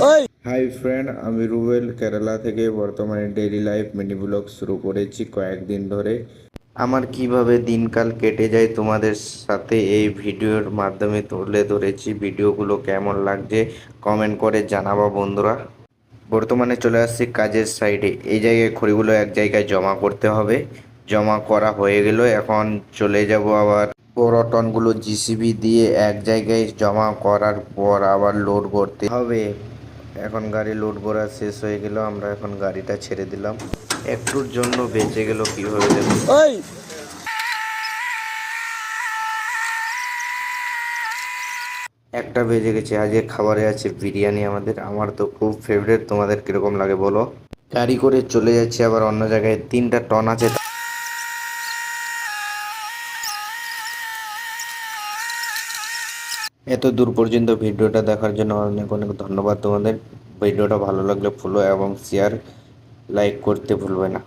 Hi friend, আমি রুবেল কেরালা থেকে বর্তমানে ডেইলি লাইফ মিনি ব্লগ শুরু করেছি কয়েকদিন ধরে। আমার কিভাবে দিনকাল কেটে যায় তোমাদের সাথে এই ভিডিওর মাধ্যমে তুলে ধরেছি। ভিডিওগুলো কেমন লাগছে কমেন্ট করে জানাবো বন্ধুরা। বর্তমানে চলে আসছি কাজের সাইডে। এই জায়গায় খড়িগুলো এক জায়গায় জমা করতে হবে। জমা করা হয়ে গেল, এখন চলে যাব আবার বড় টনগুলো জিসিবি দিয়ে এক জায়গায় জমা করার পর আবার লোড করতে হবে। এখন গাড়ি লোড করা শেষ হয়ে গেল, আমরা এখন গাড়িটা ছেড়ে দিলাম। একটুর জন্য বেঁচে গেল কিভাবে দেখুন। একটা বেজে গেছে, আজকে খাবারে আছে বিরিয়ানি। আমার তো খুব ফেভারিট, তোমাদের কিরকম লাগে বলো। গাড়ি করে চলে যাচ্ছে আবার অন্য জায়গায়, 3টা টন আছে। এত দূর পর্যন্ত ভিডিওটা দেখার জন্য অনেক অনেক ধন্যবাদ তোমাদের। ভিডিওটা ভালো লাগলে ফলো এবং শেয়ার লাইক করতে ভুলবে না।